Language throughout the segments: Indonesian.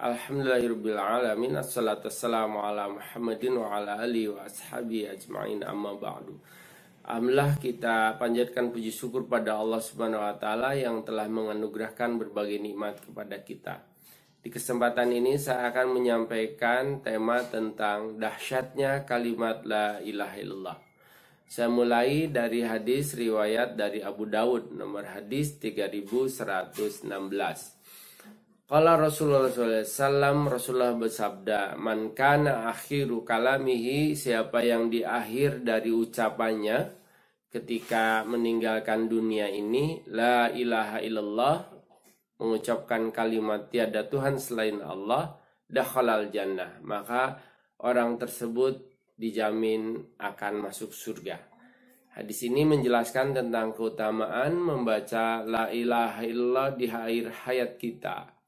Alhamdulillahirabbil alamin. Assalatu wassalamu ala Muhammadin wa ala alihi wa ashabihi ajmain, amma ba'du. Alhamdulillah, kita panjatkan puji syukur pada Allah Subhanahu wa taala yang telah menganugerahkan berbagai nikmat kepada kita. Di kesempatan ini saya akan menyampaikan tema tentang dahsyatnya kalimat la ilaha illallah. Saya mulai dari hadis riwayat dari Abu Daud nomor hadis 3116. Qala Rasulullah SAW, Rasulullah bersabda, man kana akhiru kalamihi, siapa yang di akhir dari ucapannya ketika meninggalkan dunia ini, la ilaha illallah, mengucapkan kalimat tiada Tuhan selain Allah, dakhalal jannah, maka orang tersebut dijamin akan masuk surga. Hadis ini menjelaskan tentang keutamaan membaca la ilaha illallah di akhir hayat kita.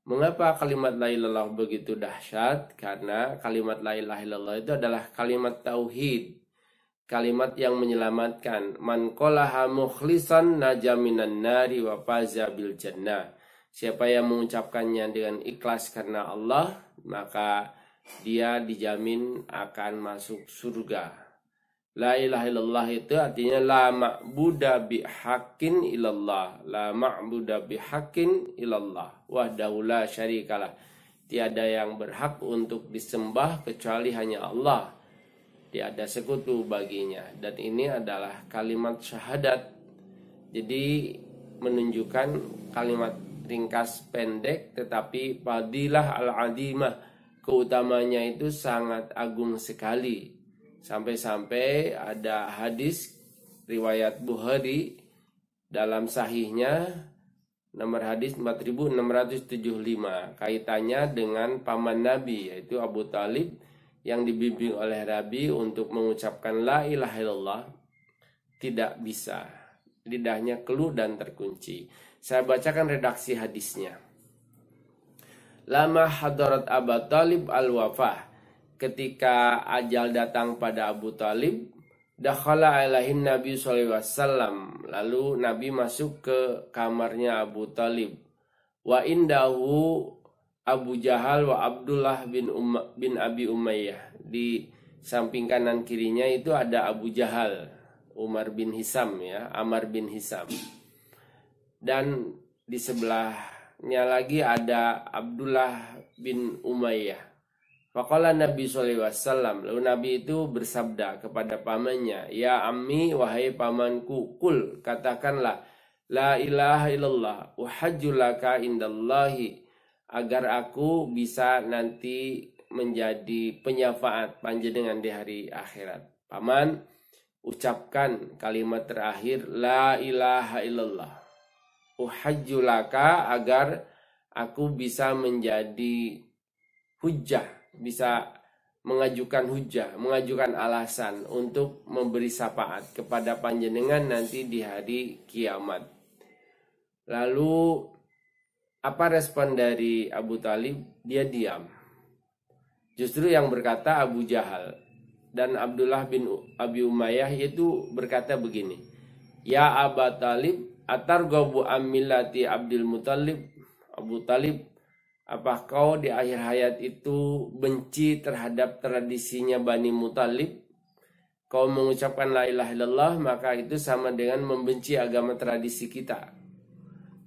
Mengapa kalimat la ilaha illallah begitu dahsyat? Karena kalimat la ilaha illallah itu adalah kalimat tauhid, kalimat yang menyelamatkan. Man qalaha mukhlisan naja minan nari wa faza bil jannah. Siapa yang mengucapkannya dengan ikhlas karena Allah, maka dia dijamin akan masuk surga. La ilaha illallah itu artinya la ma'buda bihaqqin illallah. La ma'buda bihaqqin illallah. Wahdahu la syarikalah. Tiada yang berhak untuk disembah kecuali hanya Allah. Tiada sekutu baginya. Dan ini adalah kalimat syahadat. Jadi menunjukkan kalimat ringkas pendek tetapi fadilah al-adimah, keutamanya itu sangat agung sekali. Sampai-sampai ada hadis riwayat Bukhari dalam sahihnya nomor hadis 4675, kaitannya dengan paman Nabi yaitu Abu Talib yang dibimbing oleh Nabi untuk mengucapkan la ilaha illallah, tidak bisa, lidahnya keluh dan terkunci. Saya bacakan redaksi hadisnya. Lama hadarat Abu Talib al-wafah, ketika ajal datang pada Abu Talib, dakhala alaihin Nabi SAW, lalu Nabi masuk ke kamarnya Abu Talib. Wa indahu Abu Jahal wa Abdullah bin Abi Umayyah. Di samping kanan kirinya itu ada Abu Jahal, Umar bin Hisam ya, Amr bin Hisam. Dan di sebelahnya lagi ada Abdullah bin Umayyah. Faqala Nabi SAW, lalu Nabi itu bersabda kepada pamannya, ya ammi, wahai pamanku, kul, katakanlah, la ilaha illallah, uhajjulaka indallahi, agar aku bisa nanti menjadi penyafaat panjenengan di hari akhirat. Paman, ucapkan kalimat terakhir, la ilaha illallah, uhajjulaka, agar aku bisa menjadi hujjah, bisa mengajukan hujjah, mengajukan alasan untuk memberi syafaat kepada panjenengan nanti di hari kiamat. Lalu apa respon dari Abu Talib? Dia diam. Justru yang berkata Abu Jahal dan Abdullah bin Abi Umayyah itu berkata begini, ya Abu Talib, atarghabu ammillati Abdul Muttalib. Abu Talib, apa kau di akhir hayat itu benci terhadap tradisinya Bani Muttalib? Kau mengucapkan la ilaha illallah, maka itu sama dengan membenci agama tradisi kita.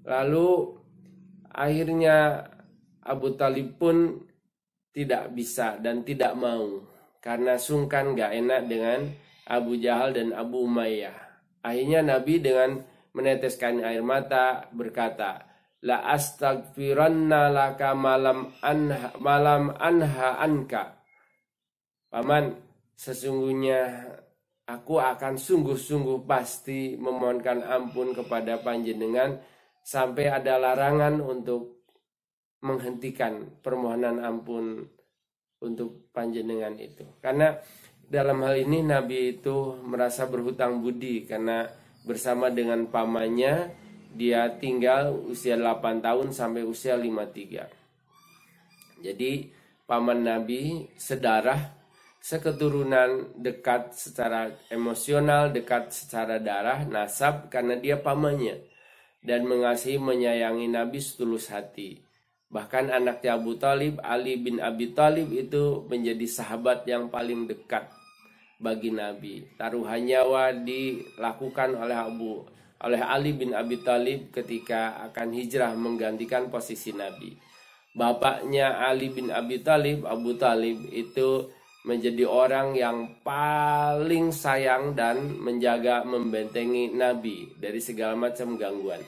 Lalu akhirnya Abu Talib pun tidak bisa dan tidak mau, karena sungkan gak enak dengan Abu Jahal dan Abu Umayyah. Akhirnya Nabi dengan meneteskan air mata berkata, la astaghfiranna laka malam anha anka. Paman, sesungguhnya aku akan sungguh-sungguh pasti memohonkan ampun kepada panjenengan sampai ada larangan untuk menghentikan permohonan ampun untuk panjenengan itu. Karena dalam hal ini Nabi itu merasa berhutang budi karena bersama dengan pamannya dia tinggal usia 8 tahun sampai usia 53. Jadi paman Nabi sedarah, seketurunan, dekat secara emosional, dekat secara darah, nasab, karena dia pamannya. Dan mengasihi menyayangi Nabi setulus hati. Bahkan anaknya Abu Talib, Ali bin Abi Talib itu menjadi sahabat yang paling dekat bagi Nabi. Taruhan nyawa dilakukan oleh Ali bin Abi Talib ketika akan hijrah menggantikan posisi Nabi. Bapaknya Ali bin Abi Talib, Abu Talib, itu menjadi orang yang paling sayang dan menjaga membentengi Nabi dari segala macam gangguan.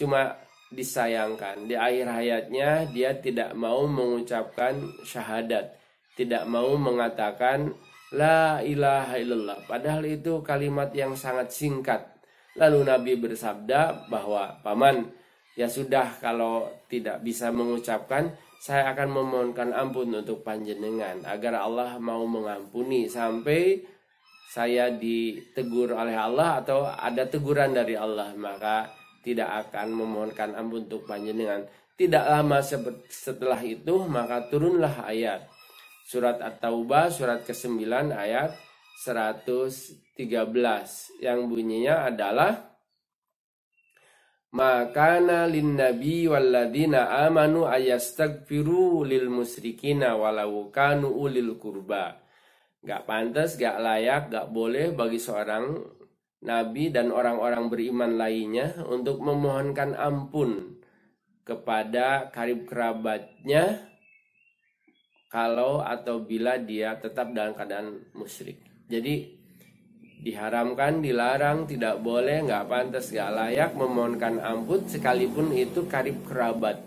Cuma disayangkan di akhir hayatnya dia tidak mau mengucapkan syahadat, tidak mau mengatakan la ilaha illallah, padahal itu kalimat yang sangat singkat. Lalu Nabi bersabda bahwa, paman, ya sudah, kalau tidak bisa mengucapkan, saya akan memohonkan ampun untuk panjenengan agar Allah mau mengampuni sampai saya ditegur oleh Allah atau ada teguran dari Allah, maka tidak akan memohonkan ampun untuk panjenengan. Tidak lama setelah itu maka turunlah ayat surat At-Taubah surat ke-9 ayat 113 yang bunyinya adalah makana lin nabi walladzina amanu ayastaghfiru lil musyrikina walau kanu ulil kurba. Gak pantas, gak layak, gak boleh bagi seorang Nabi dan orang-orang beriman lainnya untuk memohonkan ampun kepada karib kerabatnya kalau atau bila dia tetap dalam keadaan musyrik. Jadi diharamkan, dilarang, tidak boleh, nggak pantas, nggak layak memohonkan ampun sekalipun itu karib kerabat,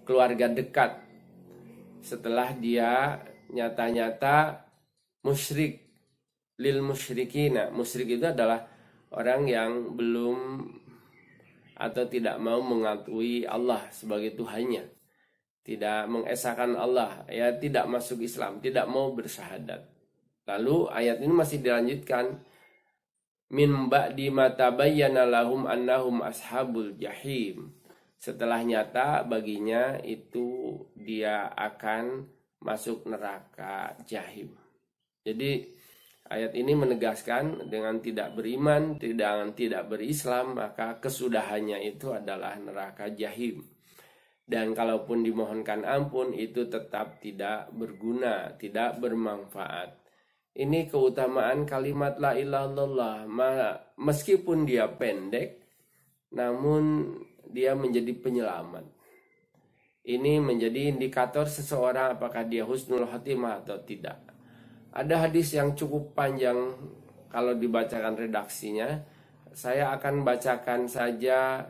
keluarga dekat, setelah dia nyata-nyata musyrik. Lil musyrikina, musyrik itu adalah orang yang belum atau tidak mau mengakui Allah sebagai Tuhannya, tidak mengesahkan Allah, ya tidak masuk Islam, tidak mau bersyahadat. Lalu ayat ini masih dilanjutkan, min ba'di ma tabayyana lahum annahum ashabul jahim. Setelah nyata baginya itu dia akan masuk neraka jahim. Jadi ayat ini menegaskan dengan tidak beriman, dengan tidak berislam, maka kesudahannya itu adalah neraka jahim. Dan kalaupun dimohonkan ampun itu tetap tidak berguna, tidak bermanfaat. Ini keutamaan kalimat la ilaha illallah. Meskipun dia pendek, namun dia menjadi penyelamat. Ini menjadi indikator seseorang apakah dia husnul khotimah atau tidak. Ada hadis yang cukup panjang kalau dibacakan redaksinya. Saya akan bacakan saja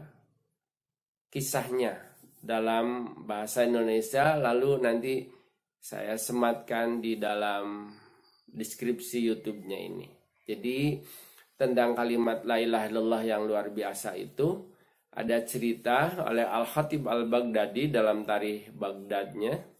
kisahnya dalam bahasa Indonesia, lalu nanti saya sematkan di dalam deskripsi YouTube-nya ini. Jadi tentang kalimat la ilaha illallah yang luar biasa itu ada cerita oleh Al-Khatib Al-Baghdadi dalam Tarikh Baghdadnya.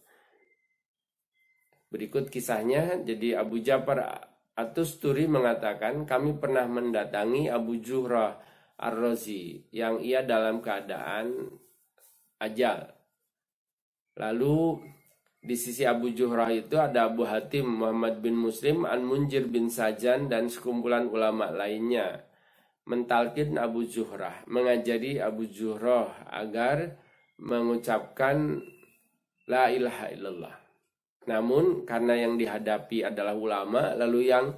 Berikut kisahnya. Jadi Abu Ja'far At-Tusturi mengatakan, kami pernah mendatangi Abu Juhrah Ar-Razi yang ia dalam keadaan ajal. Lalu di sisi Abu Juhrah itu ada Abu Hatim Muhammad bin Muslim, An-Munjir bin Sajan dan sekumpulan ulama lainnya mentalkin Abu Juhrah, mengajari Abu Juhrah agar mengucapkan la ilaha illallah. Namun karena yang dihadapi adalah ulama, lalu yang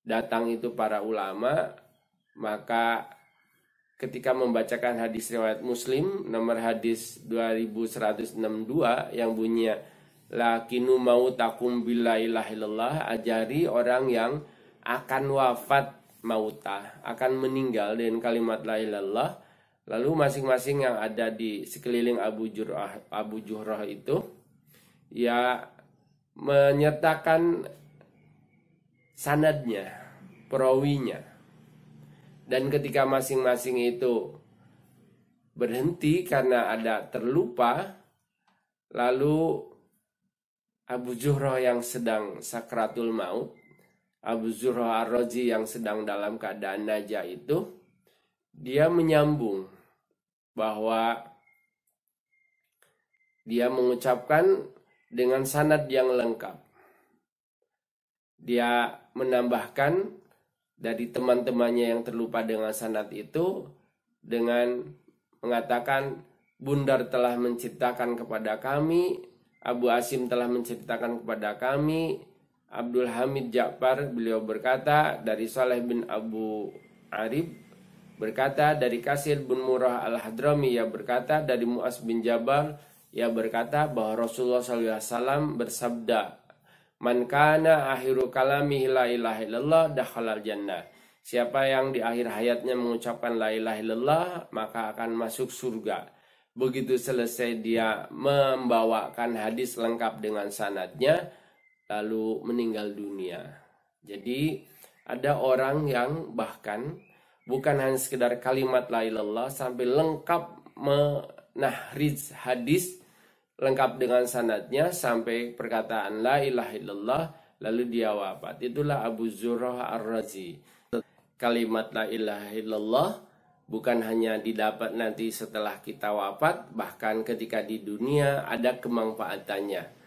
datang itu para ulama, maka ketika membacakan hadis riwayat Muslim nomor hadis 2162 yang bunyinya lakinu mautakum bila ilaha illallah, ajari orang yang akan wafat mautah, akan meninggal dengan kalimat la ilaha illallah. Lalu masing-masing yang ada di sekeliling Abu Juhrah itu ya menyertakan sanadnya, perawinya. Dan ketika masing-masing itu berhenti karena ada terlupa, lalu Abu Juhrah yang sedang sakratul maut, Abu Juhrah Ar-Razi yang sedang dalam keadaan najah itu, dia menyambung bahwa dia mengucapkan dengan sanad yang lengkap. Dia menambahkan dari teman-temannya yang terlupa dengan sanad itu dengan mengatakan Bundar telah menceritakan kepada kami, Abu Asim telah menceritakan kepada kami, Abdul Hamid Ja'far beliau berkata dari Saleh bin Abu Arib berkata dari Kasir bin Murrah al-Hadrami, ia berkata dari Mu'az bin Jabal, ia berkata bahwa Rasulullah SAW bersabda, "Man kana akhiru kalamihi la ilaha illallah dakhalal jannah." Siapa yang di akhir hayatnya mengucapkan la ilaha illallah maka akan masuk surga. Begitu selesai dia membawakan hadis lengkap dengan sanadnya, lalu meninggal dunia. Jadi ada orang yang bahkan bukan hanya sekedar kalimat la ilaha illallah, sampai lengkap menahrij hadis lengkap dengan sanadnya sampai perkataan la ilaha illallah, lalu dia wafat. Itulah Abu Zur'ah Ar-Razi. Kalimat la ilaha illallah bukan hanya didapat nanti setelah kita wafat, bahkan ketika di dunia ada kemanfaatannya.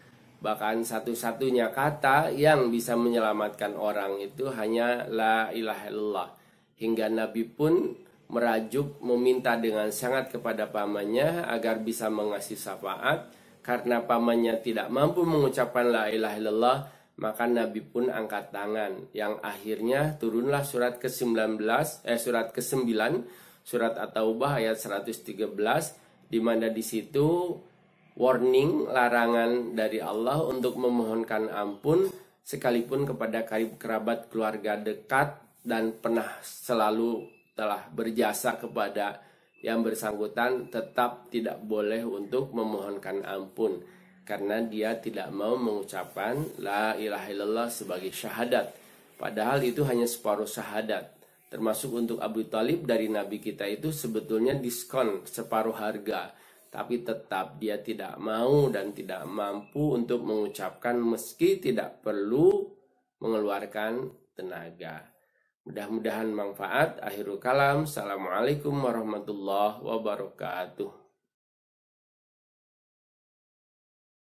Bahkan satu-satunya kata yang bisa menyelamatkan orang itu hanya la ilaha illallah. Hingga Nabi pun merajuk meminta dengan sangat kepada pamannya agar bisa mengasih syafaat. Karena pamannya tidak mampu mengucapkan la ilaha illallah, maka Nabi pun angkat tangan. Yang akhirnya turunlah surat ke-9, surat At-Taubah ayat 113, di mana di situ warning, larangan dari Allah untuk memohonkan ampun sekalipun kepada karib kerabat, keluarga dekat, dan pernah selalu telah berjasa kepada yang bersangkutan, tetap tidak boleh untuk memohonkan ampun karena dia tidak mau mengucapkan la ilaha illallah sebagai syahadat. Padahal itu hanya separuh syahadat. Termasuk untuk Abu Talib dari Nabi kita itu sebetulnya diskon separuh harga, tapi tetap dia tidak mau dan tidak mampu untuk mengucapkan meski tidak perlu mengeluarkan tenaga. Mudah-mudahan manfaat. Akhirul kalam. Assalamualaikum warahmatullahi wabarakatuh.